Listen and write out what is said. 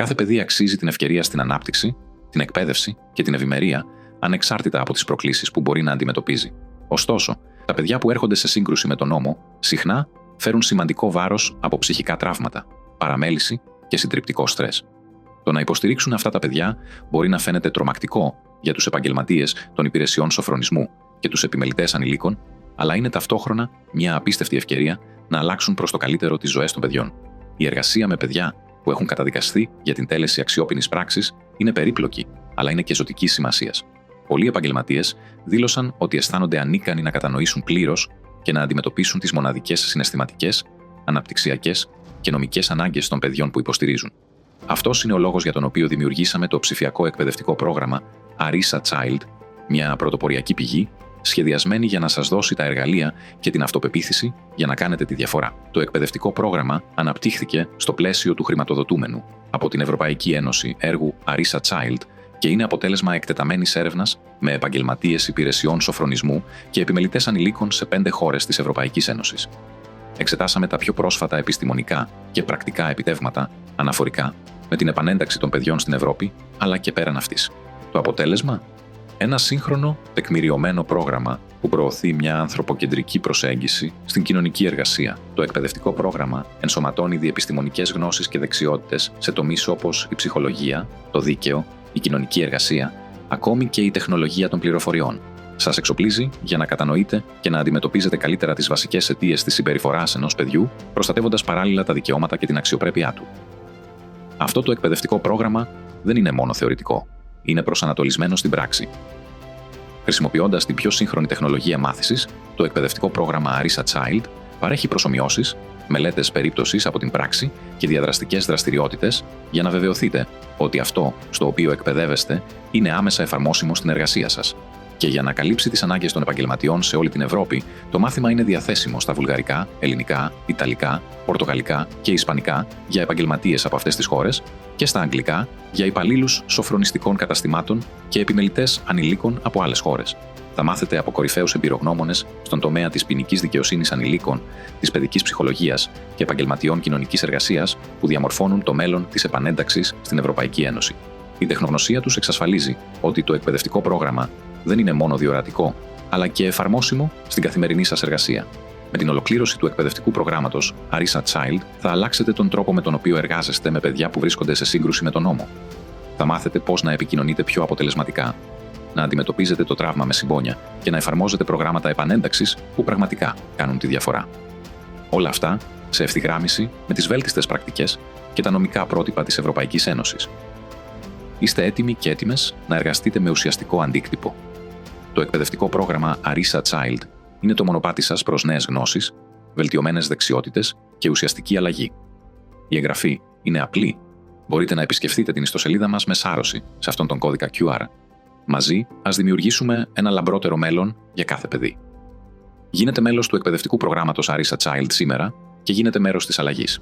Κάθε παιδί αξίζει την ευκαιρία στην ανάπτυξη, την εκπαίδευση και την ευημερία, ανεξάρτητα από τις προκλήσεις που μπορεί να αντιμετωπίζει. Ωστόσο, τα παιδιά που έρχονται σε σύγκρουση με τον νόμο συχνά φέρουν σημαντικό βάρος από ψυχικά τραύματα, παραμέληση και συντριπτικό στρες. Το να υποστηρίξουν αυτά τα παιδιά μπορεί να φαίνεται τρομακτικό για τους επαγγελματίες των υπηρεσιών σοφρονισμού και τους επιμελητές ανηλίκων, αλλά είναι ταυτόχρονα μια απίστευτη ευκαιρία να αλλάξουν προς το καλύτερο τις ζωές των παιδιών. Η εργασία με παιδιά που έχουν καταδικαστεί για την τέλεση αξιόπινης πράξης είναι περίπλοκη, αλλά είναι και ζωτικής σημασίας. Πολλοί επαγγελματίες δήλωσαν ότι αισθάνονται ανίκανοι να κατανοήσουν πλήρως και να αντιμετωπίσουν τις μοναδικές συναισθηματικές, αναπτυξιακές και νομικές ανάγκες των παιδιών που υποστηρίζουν. Αυτός είναι ο λόγος για τον οποίο δημιουργήσαμε το ψηφιακό εκπαιδευτικό πρόγραμμα Arisa Child, μια πρωτοποριακή πηγή σχεδιασμένη για να σας δώσει τα εργαλεία και την αυτοπεποίθηση για να κάνετε τη διαφορά. Το εκπαιδευτικό πρόγραμμα αναπτύχθηκε στο πλαίσιο του χρηματοδοτούμενου από την Ευρωπαϊκή Ένωση έργου Arisa Child και είναι αποτέλεσμα εκτεταμένης έρευνας με επαγγελματίες υπηρεσιών σοφρονισμού και επιμελητές ανηλίκων σε 5 χώρες της Ευρωπαϊκής Ένωσης. Εξετάσαμε τα πιο πρόσφατα επιστημονικά και πρακτικά επιτεύγματα αναφορικά με την επανένταξη των παιδιών στην Ευρώπη, αλλά και πέραν αυτής. Το αποτέλεσμα? Ένα σύγχρονο, τεκμηριωμένο πρόγραμμα που προωθεί μια ανθρωποκεντρική προσέγγιση στην κοινωνική εργασία. Το εκπαιδευτικό πρόγραμμα ενσωματώνει διεπιστημονικές γνώσεις και δεξιότητες σε τομείς όπως η ψυχολογία, το δίκαιο, η κοινωνική εργασία, ακόμη και η τεχνολογία των πληροφοριών. Σας εξοπλίζει για να κατανοείτε και να αντιμετωπίζετε καλύτερα τις βασικές αιτίες της συμπεριφοράς ενός παιδιού, προστατεύοντας παράλληλα τα δικαιώματα και την αξιοπρέπειά του. Αυτό το εκπαιδευτικό πρόγραμμα δεν είναι μόνο θεωρητικό. Είναι προσανατολισμένο στην πράξη. Χρησιμοποιώντας την πιο σύγχρονη τεχνολογία μάθησης, το εκπαιδευτικό πρόγραμμα Arisa Child παρέχει προσομοιώσεις, μελέτες περίπτωσης από την πράξη και διαδραστικές δραστηριότητες για να βεβαιωθείτε ότι αυτό στο οποίο εκπαιδεύεστε είναι άμεσα εφαρμόσιμο στην εργασία σας. Και για να καλύψει τις ανάγκες των επαγγελματιών σε όλη την Ευρώπη, το μάθημα είναι διαθέσιμο στα βουλγαρικά, ελληνικά, ιταλικά, πορτογαλικά και ισπανικά για επαγγελματίες από αυτές τις χώρες και στα αγγλικά για υπαλλήλους σοφρονιστικών καταστημάτων και επιμελητές ανηλίκων από άλλες χώρες. Θα μάθετε από κορυφαίους εμπειρογνώμονες στον τομέα της ποινικής δικαιοσύνης ανηλίκων, της παιδικής ψυχολογίας και επαγγελματιών κοινωνικής εργασίας που διαμορφώνουν το μέλλον της επανένταξης στην Ευρωπαϊκή Ένωση. Η τεχνογνωσία τους εξασφαλίζει ότι το εκπαιδευτικό πρόγραμμα δεν είναι μόνο διορατικό, αλλά και εφαρμόσιμο στην καθημερινή σας εργασία. Με την ολοκλήρωση του εκπαιδευτικού προγράμματος Arisa Child, θα αλλάξετε τον τρόπο με τον οποίο εργάζεστε με παιδιά που βρίσκονται σε σύγκρουση με τον νόμο. Θα μάθετε πώς να επικοινωνείτε πιο αποτελεσματικά, να αντιμετωπίζετε το τραύμα με συμπόνια και να εφαρμόζετε προγράμματα επανένταξης που πραγματικά κάνουν τη διαφορά. Όλα αυτά σε ευθυγράμμιση με τις βέλτιστες πρακτικές και τα νομικά πρότυπα της Ευρωπαϊκής Ένωσης. Είστε έτοιμοι και έτοιμες να εργαστείτε με ουσιαστικό αντίκτυπο. Το εκπαιδευτικό πρόγραμμα Arisa Child είναι το μονοπάτι σας προς νέες γνώσεις, βελτιωμένες δεξιότητες και ουσιαστική αλλαγή. Η εγγραφή είναι απλή. Μπορείτε να επισκεφτείτε την ιστοσελίδα μας με σάρωση σε αυτόν τον κώδικα QR. Μαζί, ας δημιουργήσουμε ένα λαμπρότερο μέλλον για κάθε παιδί. Γίνετε μέλος του εκπαιδευτικού προγράμματος Arisa Child σήμερα και γίνετε μέρος της αλλαγής.